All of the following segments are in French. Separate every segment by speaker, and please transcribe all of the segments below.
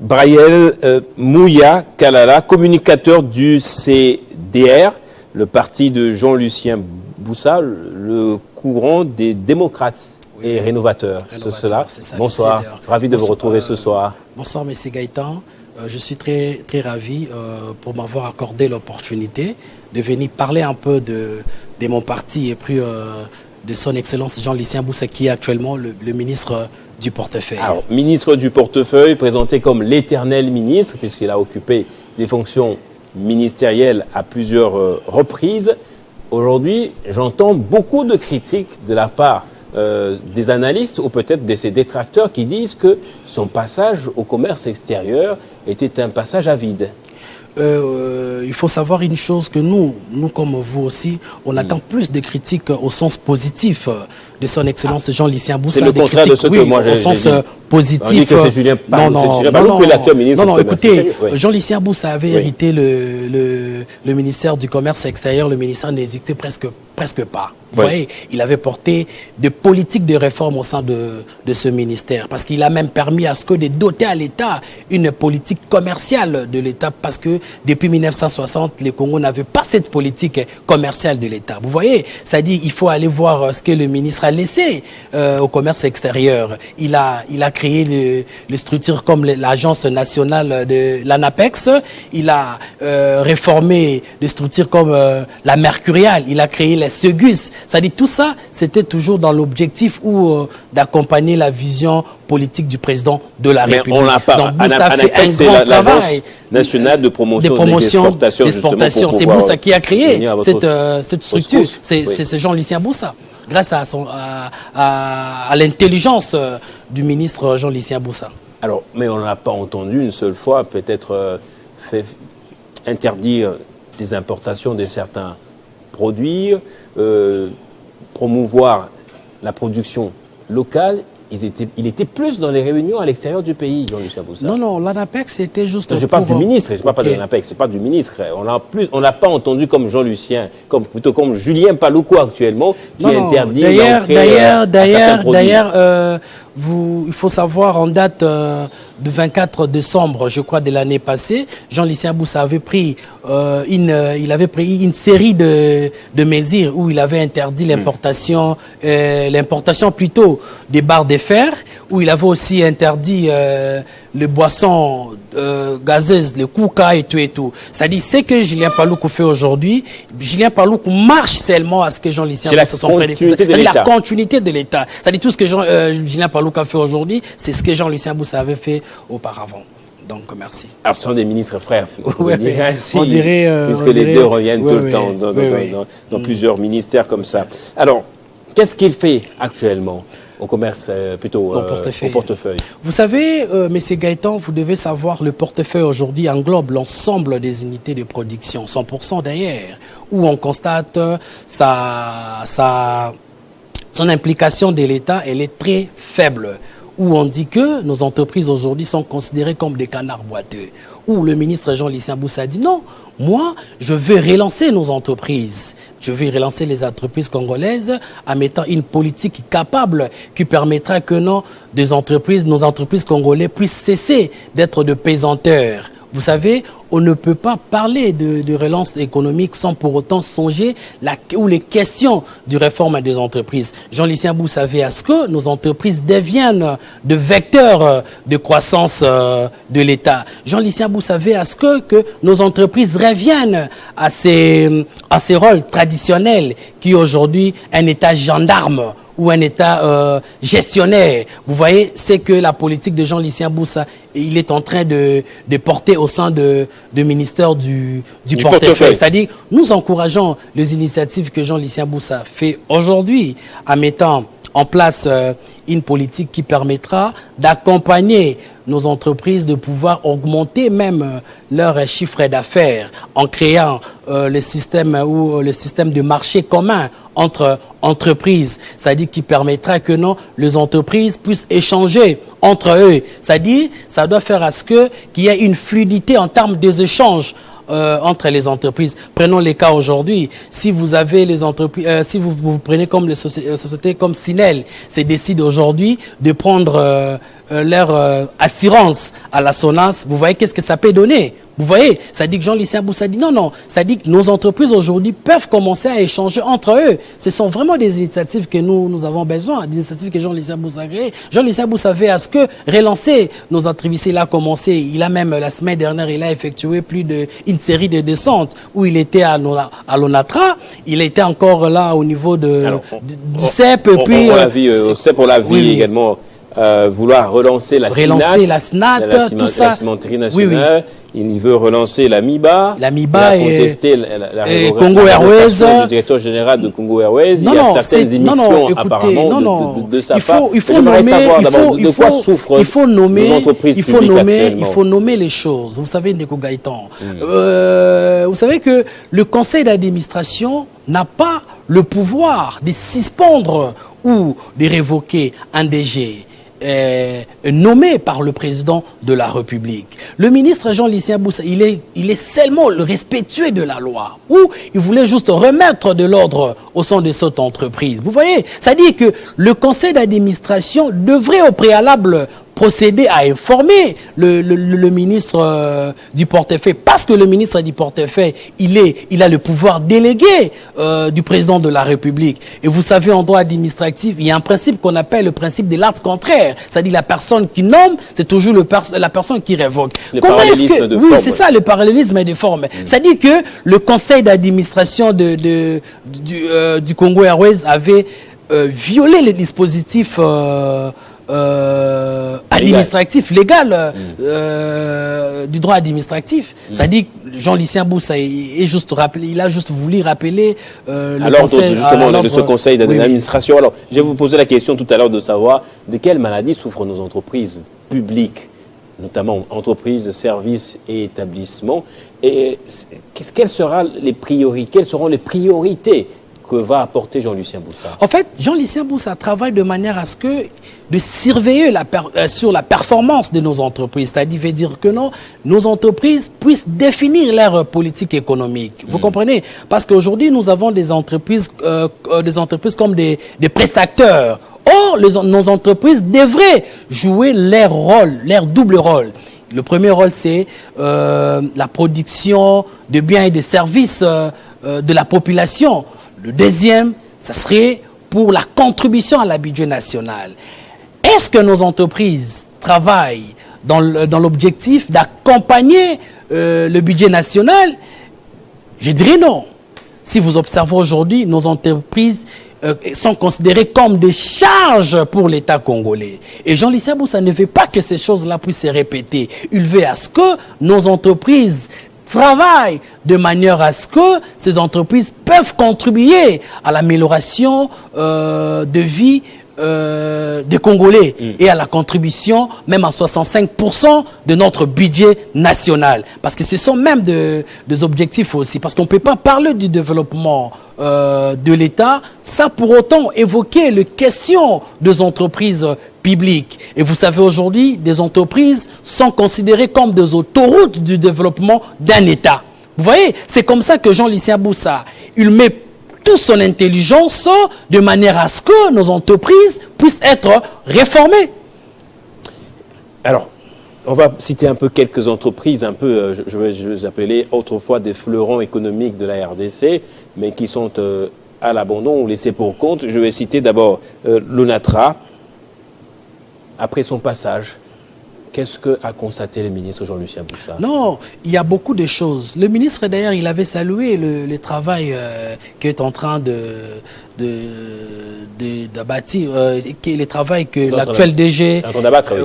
Speaker 1: Brayel Mouya Kalala, communicateur du CDR, le parti de Jean-Lucien Boussa, le courant des démocrates et rénovateurs. C'est cela. Bonsoir, ravi de vous retrouver ce soir.
Speaker 2: Bonsoir, M. Gaëtan. Je suis très ravi pour m'avoir accordé l'opportunité de venir parler un peu de mon parti et puis de son Excellence Jean-Lucien Boussa, qui est actuellement le ministre du portefeuille. Alors,
Speaker 1: ministre du portefeuille, présenté comme l'éternel ministre, puisqu'il a occupé des fonctions ministérielles à plusieurs reprises. Aujourd'hui, j'entends beaucoup de critiques de la part des analystes ou peut-être de ses détracteurs qui disent que son passage au commerce extérieur était un passage à vide.
Speaker 2: Il faut savoir une chose, que nous comme vous aussi, on attend plus de critiques au sens positif de son Excellence Jean-Lucien Boussa.
Speaker 1: C'est le contraire de ce que moi j'ai dit.
Speaker 2: Au sens positif.
Speaker 1: On dit que c'est Julien Paloukou, l'actuel ministre.
Speaker 2: Non, écoutez, Jean-Lucien Boussa avait hérité le ministère du Commerce extérieur, le ministère n'existait presque pas. Vous voyez, il avait porté des politiques de réforme au sein de ce ministère, parce qu'il a même permis à ce que de doter à l'État une politique commerciale de l'État, parce que depuis 1960, le Congo n'avait pas cette politique commerciale de l'État. Vous voyez, c'est-à-dire il faut aller voir ce que le ministre a laissé au commerce extérieur. Il a créé les structures comme l'Agence nationale de l'ANAPEX, il a réformé des structures comme la Mercurial, il a créé les Segus. C'est-à-dire tout ça, c'était toujours dans l'objectif d'accompagner la vision politique du président de la République.
Speaker 1: On n'a pas.
Speaker 2: Donc Boussa fait un grand travail
Speaker 1: nationale de promotion d'exportation.
Speaker 2: C'est Boussa qui a créé cette structure. C'est Jean-Lucien Boussa, grâce à l'intelligence du ministre Jean-Lucien Boussa.
Speaker 1: Alors, mais on n'a pas entendu une seule fois peut-être fait interdire des importations de certains produits, promouvoir la production locale. Il était plus dans les réunions à l'extérieur du pays, Jean-Lucien Boussa.
Speaker 2: Non, l'ANAPEX, c'était juste.
Speaker 1: Je parle du ministre, je ne parle pas de l'ANAPEX, c'est pas du ministre. On n'a pas entendu comme Jean-Lucien, plutôt comme Julien Paloukou actuellement, qui interdit
Speaker 2: D'ailleurs, il faut savoir, en date du 24 décembre, je crois, de l'année passée, Jean-Lucien Boussa avait pris une série de mesures où il avait interdit l'importation plutôt des barres de fer, où il avait aussi interdit les boissons gazeuses, les kouka et tout. C'est-à-dire, ce que Julien Paloukou fait aujourd'hui, Julien Paloukou marche seulement à ce que Jean-Lucien Boussa son prédécesseur. C'est la continuité de l'État. C'est-à-dire, tout ce que Julien Paloukou a fait aujourd'hui, c'est ce que Jean-Lucien Boussa avait fait auparavant. Donc, merci.
Speaker 1: Alors, ce sont des ministres frères,
Speaker 2: on dirait,
Speaker 1: puisque les deux reviennent tout le temps dans plusieurs ministères comme ça. Alors, qu'est-ce qu'il fait actuellement au commerce, plutôt au portefeuille?
Speaker 2: Vous savez, M. Gaëtan, vous devez savoir, le portefeuille aujourd'hui englobe l'ensemble des unités de production, 100% d'ailleurs, où on constate son implication de l'État, elle est très faible. Où on dit que nos entreprises aujourd'hui sont considérées comme des canards boiteux. Où le ministre Jean-Lucien Boussa dit non, moi je veux relancer nos entreprises. Je veux relancer les entreprises congolaises en mettant une politique capable qui permettra que nos entreprises congolaises puissent cesser d'être de pesanteurs. Vous savez, on ne peut pas parler de relance économique sans pour autant songer les questions du réforme des entreprises. Jean-Lucien Boussa veut à ce que nos entreprises deviennent de vecteurs de croissance de l'État. Jean-Lucien Boussa veut à ce que nos entreprises reviennent à ces rôles traditionnels qui aujourd'hui un État gendarme ou un État gestionnaire. Vous voyez, c'est que la politique de Jean-Lucien Boussa, il est en train de porter au sein du ministère du portefeuille. C'est-à-dire, nous encourageons les initiatives que Jean-Lucien Boussa fait aujourd'hui en mettant en place une politique qui permettra d'accompagner nos entreprises de pouvoir augmenter même leur chiffre d'affaires en créant le système de marché commun entre entreprises, c'est-à-dire qui permettra que les entreprises puissent échanger entre eux. C'est-à-dire, ça doit faire à ce qu'il y ait une fluidité en termes des échanges entre les entreprises. Prenons les cas aujourd'hui. Si vous avez les entreprises, si vous prenez comme les sociétés comme Sinel, c'est décide aujourd'hui de prendre leur assurance à la SONAS, vous voyez qu'est-ce que ça peut donner. Vous voyez, ça dit que Jean-Lucien Boussa dit non, ça dit que nos entreprises aujourd'hui peuvent commencer à échanger entre eux. Ce sont vraiment des initiatives que nous avons besoin, des initiatives que Jean-Lucien Boussa a créées. Jean-Lucien Boussa veut à ce que relancer nos entreprises. Il a commencé, il a même la semaine dernière, il a effectué une série de descentes où il était à l'ONATRA, il était encore là au niveau du CEP.
Speaker 1: Puis au CEP pour la vie également. Vouloir relancer la SNAT,
Speaker 2: tout ça.
Speaker 1: La cimenterie nationale. Il veut relancer la MIBA.
Speaker 2: La MIBA
Speaker 1: il a contesté la
Speaker 2: Congo Airways.
Speaker 1: Le directeur général de Congo Airways. Il y a certaines émissions apparemment de sa part.
Speaker 2: Il faut nommer les choses. Vous savez, Ndeko Gaëtan, vous savez que le conseil d'administration n'a pas le pouvoir de suspendre ou de révoquer un DG nommé par le président de la République. Le ministre Jean-Lucien Boussa, il est seulement le respectueux de la loi, ou il voulait juste remettre de l'ordre au sein de cette entreprise. Vous voyez, ça dit que le conseil d'administration devrait au préalable procéder à informer le ministre du portefeuille, parce que le ministre du portefeuille, il a le pouvoir délégué du président de la République. Et vous savez, en droit administratif, il y a un principe qu'on appelle le principe de l'acte contraire. C'est-à-dire la personne qui nomme, c'est toujours la personne qui révoque. Oui, c'est ça, le parallélisme des formes. C'est-à-dire que le conseil d'administration du Congo Airways avait violé les dispositifs administratif, légal du droit administratif. Ça dit que Jean-Lucien Boussa il a juste voulu rappeler
Speaker 1: de ce conseil d'administration. Alors, je vais vous poser la question tout à l'heure de savoir de quelles maladies souffrent nos entreprises publiques, notamment entreprises, services et établissements. Et quelles seront les priorités que va apporter Jean-Lucien Boussa?
Speaker 2: En fait, Jean-Lucien Boussa travaille de manière à ce que de surveiller sur la performance de nos entreprises. C'est-à-dire veut dire que nos entreprises puissent définir leur politique économique. Vous comprenez? Parce qu'aujourd'hui, nous avons des entreprises comme des prestataires. Or, nos entreprises devraient jouer leur rôle, leur double rôle. Le premier rôle, c'est la production de biens et de services de la population. Le deuxième, ça serait pour la contribution à la budget national. Est-ce que nos entreprises travaillent dans l'objectif d'accompagner le budget national? Je dirais non. Si vous observez aujourd'hui, nos entreprises sont considérées comme des charges pour l'État congolais. Et Jean-Lucien Boussa ne veut pas que ces choses-là puissent se répéter. Il veut à ce que nos entreprises travaillent de manière à ce que ces entreprises peuvent contribuer à l'amélioration de vie des Congolais et à la contribution même à 65% de notre budget national. Parce que ce sont même des objectifs aussi. Parce qu'on ne peut pas parler du développement de l'État sans pour autant évoquer les questions des entreprises publiques. Et vous savez, aujourd'hui, des entreprises sont considérées comme des autoroutes du développement d'un État. Vous voyez, c'est comme ça que Jean-Lucien Boussa, il met toute son intelligence de manière à ce que nos entreprises puissent être réformées.
Speaker 1: Alors, on va citer un peu quelques entreprises, je vais les appeler autrefois des fleurons économiques de la RDC, mais qui sont à l'abandon ou laissés pour compte. Je vais citer d'abord l'ONATRA. Après son passage, qu'est-ce qu'a constaté le ministre Jean-Lucien Boussa? Non,
Speaker 2: il y a beaucoup de choses. Le ministre, d'ailleurs, il avait salué le travail qui est en train de bâtir, le travail que l'actuel DG...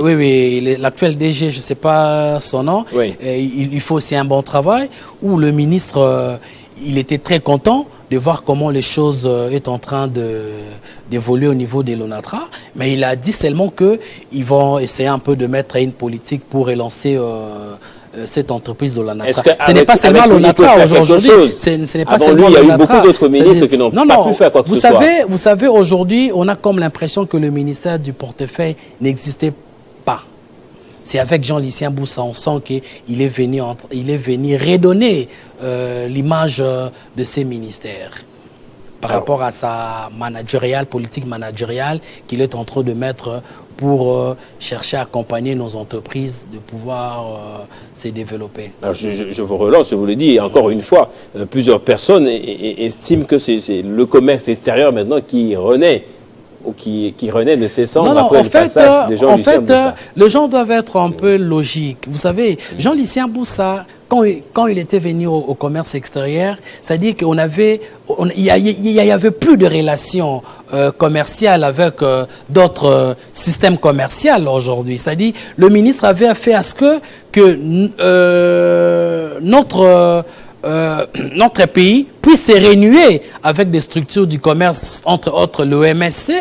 Speaker 2: Oui, l'actuel DG, je ne sais pas son nom, il faut aussi un bon travail, où le ministre, il était très content de voir comment les choses est en train d'évoluer au niveau de l'ONATRA, mais il a dit seulement qu'ils vont essayer un peu de mettre une politique pour relancer cette entreprise de l'ONATRA. Ce n'est pas seulement l'ONATRA aujourd'hui. Ce n'est pas seulement l'ONATRA.
Speaker 1: Il y a eu beaucoup d'autres ministres qui n'ont pas pu faire quoi que ce soit.
Speaker 2: Vous savez, aujourd'hui, on a comme l'impression que le ministère du portefeuille n'existait pas. C'est avec Jean-Lucien Boussa, on sent qu'il est venu redonner l'image de ces ministères. par rapport à sa politique managériale qu'il est en train de mettre pour chercher à accompagner nos entreprises de pouvoir se développer.
Speaker 1: Alors je vous relance, je vous le dis encore une fois, plusieurs personnes estiment que c'est le commerce extérieur maintenant qui renaît, ou qui renaît de ses cendres après le passage de Jean-Lucien Boussa.
Speaker 2: Les gens doivent être un peu logiques. Vous savez, Jean-Lucien Boussa, quand il était venu au commerce extérieur, c'est-à-dire qu'il y avait plus de relations commerciales avec d'autres systèmes commerciaux aujourd'hui. C'est-à-dire le ministre avait fait à ce que notre pays puisse se renouer avec des structures du commerce, entre autres l'OMSC,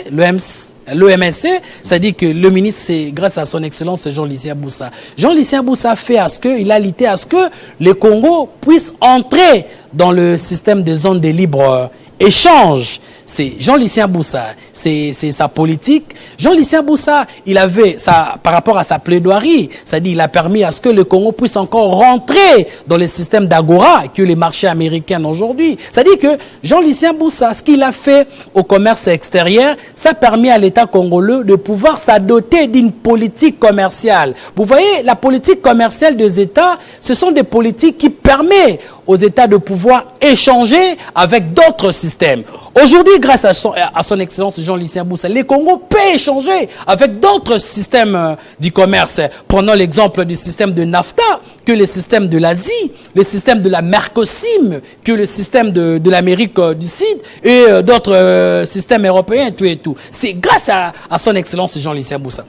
Speaker 2: c'est-à-dire que le ministre, c'est grâce à son excellence Jean-Lucien Boussa. Jean-Lucien Boussa fait à ce qu'il a lutté à ce que le Congo puisse entrer dans le système des zones de libre échange. C'est Jean-Lucien Boussa, c'est sa politique. Jean-Lucien Boussa, il avait par rapport à sa plaidoirie, c'est-à-dire il a permis à ce que le Congo puisse encore rentrer dans le système d'Agora que les marchés américains aujourd'hui. C'est-à-dire que Jean-Lucien Boussa, ce qu'il a fait au commerce extérieur, ça a permis à l'État congolais de pouvoir s'adopter d'une politique commerciale. Vous voyez, la politique commerciale des États, ce sont des politiques qui permettent aux États de pouvoir échanger avec d'autres systèmes. Aujourd'hui, grâce à son excellence Jean-Lucien Boussa, les Congos peuvent échanger avec d'autres systèmes du commerce. Prenons l'exemple du système de NAFTA, que le système de l'Asie, le système de la Mercosim, que le système de l'Amérique du Sud et d'autres systèmes européens, tout et tout. C'est grâce à son excellence Jean-Lucien Boussa.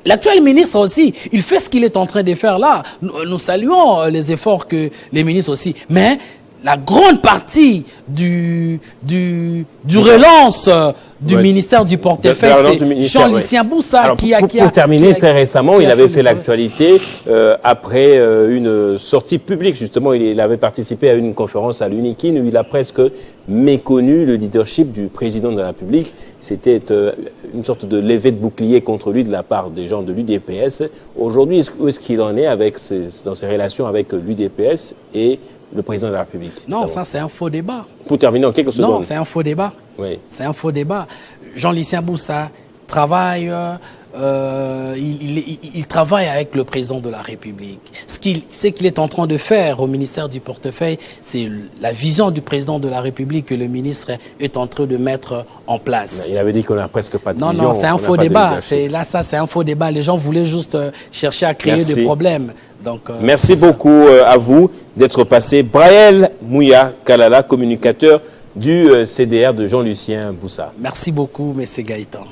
Speaker 2: L'actuel ministre aussi, il fait ce qu'il est en train de faire là. Nous saluons les efforts que les ministres aussi. Mais la grande partie du relance du ministère du portefeuille, c'est Jean-Lucien Boussa qui a...
Speaker 1: Pour terminer, très récemment, il avait fait l'actualité après une sortie publique. Justement, il avait participé à une conférence à l'UNIKIN où il a presque méconnu le leadership du président de la République. C'était une sorte de levée de bouclier contre lui de la part des gens de l'UDPS. Aujourd'hui, où est-ce qu'il en est dans ses relations avec l'UDPS et le président de la République?
Speaker 2: Non, ça c'est un faux débat.
Speaker 1: Pour terminer en quelques secondes.
Speaker 2: Non, c'est un faux débat.
Speaker 1: Oui.
Speaker 2: C'est un faux débat. Jean-Lucien Boussa travaille, il travaille avec le président de la République. Ce qu'il est en train de faire au ministère du portefeuille, c'est la vision du président de la République que le ministre est en train de mettre en place.
Speaker 1: Il avait dit qu'on n'a presque pas de vision.
Speaker 2: Non, c'est un faux débat. C'est un faux débat. Les gens voulaient juste chercher à créer des problèmes. Donc,
Speaker 1: merci beaucoup à vous d'être passé. Braël Mouya Kalala, communicateur du CDR de Jean-Lucien Boussa.
Speaker 2: Merci beaucoup, M. Gaëtan.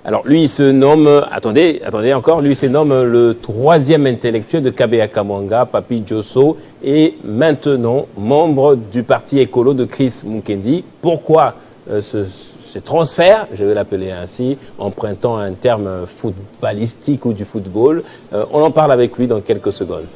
Speaker 1: Alors, lui, il se nomme, attendez encore, lui, il se nomme le 3e intellectuel de Kabea Kamwanga, Papi Djosso, et maintenant membre du parti écolo de Chris Mukendi. Pourquoi ce transfert, je vais l'appeler ainsi, empruntant un terme footballistique ou du football? On en parle avec lui dans quelques secondes.